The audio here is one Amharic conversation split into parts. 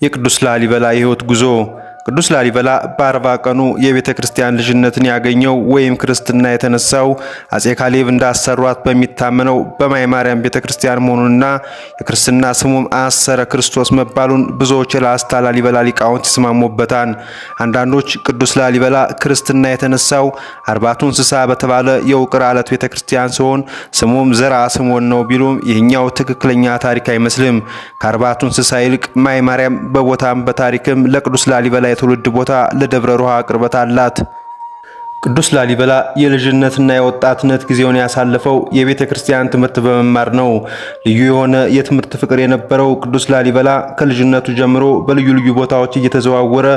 የቅዱስ ላሊበላ የሕይወት ጉዞ። ቅዱስ ላሊበላ በ40 ቀኑ የቤተ ክርስቲያን ልጅነትን ያገኘው ወይም ክርስትና የተነሳው አጼ ካሌብ እንዳሰሯት በሚታመነው በማይ ማርያም ቤተ ክርስቲያን መሆኑንና የክርስትና ስሙም አሰረ ክርስቶስ መባሉን ብዙዎች የላስታ ላሊበላ ሊቃውንት ይስማሙበታል። አንዳንዶች ቅዱስ ላሊበላ ክርስትና የተነሳው አርባቱ እንስሳ በተባለ የውቅር አለት ቤተ ክርስቲያን ሲሆን ስሙም ዘርአ ስምዖን ነው ቢሉም ይህኛው ትክክለኛ ታሪክ አይመስልም። ከአርባቱ እንስሳ ይልቅ ማይ ማርያም በቦታም በታሪክም ለቅዱስ ላሊበላ የትውልድ ቦታ ለደብረ ሮሃ ቅርበት አላት። ቅዱስ ላሊበላ የልጅነትና የወጣትነት ጊዜውን ያሳለፈው የቤተ ክርስቲያን ትምህርት በመማር ነው። ልዩ የሆነ የትምህርት ፍቅር የነበረው ቅዱስ ላሊበላ ከልጅነቱ ጀምሮ በልዩ ልዩ ቦታዎች እየተዘዋወረ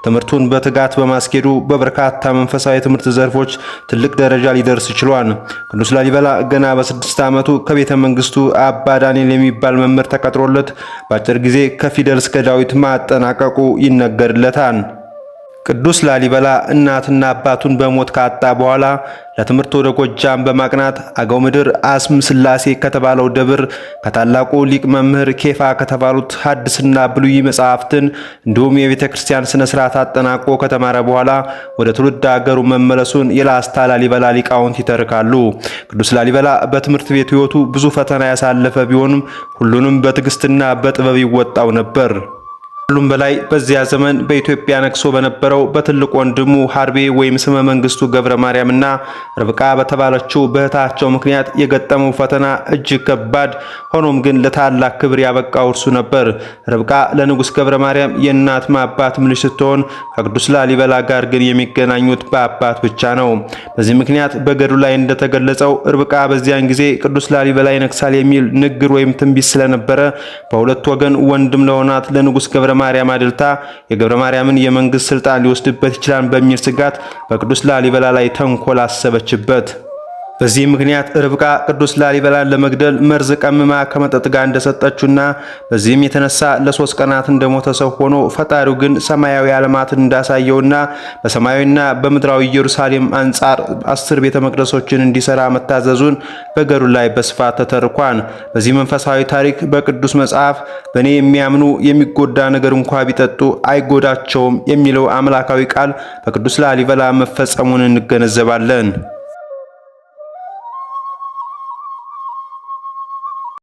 ትምህርቱን በትጋት በማስኬዱ በበርካታ መንፈሳዊ ትምህርት ዘርፎች ትልቅ ደረጃ ሊደርስ ችሏል። ቅዱስ ላሊበላ ገና በ6 ዓመቱ ከቤተ መንግስቱ አባ ዳንኤል የሚባል መምህር ተቀጥሮለት በአጭር ጊዜ ከፊደል እስከ ዳዊት ማጠናቀቁ ይነገርለታል። ቅዱስ ላሊበላ እናትና አባቱን በሞት ካጣ በኋላ ለትምህርት ወደ ጎጃም በማቅናት አገው ምድር አስም ስላሴ ከተባለው ደብር ከታላቁ ሊቅ መምህር ኬፋ ከተባሉት ሐዲስና ብሉይ መጻሕፍትን እንዲሁም የቤተ ክርስቲያን ስነ ስርዓት አጠናቆ ከተማረ በኋላ ወደ ትውልድ አገሩ መመለሱን የላስታ ላሊበላ ሊቃውንት ይተርካሉ። ቅዱስ ላሊበላ በትምህርት ቤት ሕይወቱ ብዙ ፈተና ያሳለፈ ቢሆንም ሁሉንም በትዕግስትና በጥበብ ይወጣው ነበር። ሁሉም በላይ በዚያ ዘመን በኢትዮጵያ ነግሶ በነበረው በትልቅ ወንድሙ ሐርቤ ወይም ስመ መንግስቱ ገብረ ማርያምና ርብቃ በተባለችው በእህታቸው ምክንያት የገጠመው ፈተና እጅግ ከባድ ሆኖም ግን ለታላቅ ክብር ያበቃው እርሱ ነበር። ርብቃ ለንጉሥ ገብረ ማርያም የእናት አባትም ልጅ ስትሆን ከቅዱስ ላሊበላ ጋር ግን የሚገናኙት በአባት ብቻ ነው። በዚህ ምክንያት በገድሉ ላይ እንደተገለጸው ርብቃ በዚያን ጊዜ ቅዱስ ላሊበላ ይነግሳል የሚል ንግር ወይም ትንቢት ስለነበረ በሁለት ወገን ወንድም ለሆናት ለንጉሥ ገብረ ማርያም አድልታ የገብረ ማርያምን የመንግስት ስልጣን ሊወስድበት ይችላል በሚል ስጋት በቅዱስ ላሊበላ ላይ ተንኮል አሰበችበት። በዚህ ምክንያት ርብቃ ቅዱስ ላሊበላን ለመግደል መርዝ ቀምማ ከመጠጥ ጋር እንደሰጠችውና በዚህም የተነሳ ለ3 ቀናት እንደሞተ ሰው ሆኖ ፈጣሪው ግን ሰማያዊ ዓለማትን እንዳሳየውና በሰማያዊና በምድራዊ ኢየሩሳሌም አንጻር 10 ቤተ መቅደሶችን እንዲሰራ መታዘዙን በገድሉ ላይ በስፋት ተተርኳል። በዚህ መንፈሳዊ ታሪክ በቅዱስ መጽሐፍ በእኔ የሚያምኑ የሚጎዳ ነገር እንኳ ቢጠጡ አይጎዳቸውም የሚለው አምላካዊ ቃል በቅዱስ ላሊበላ መፈጸሙን እንገነዘባለን።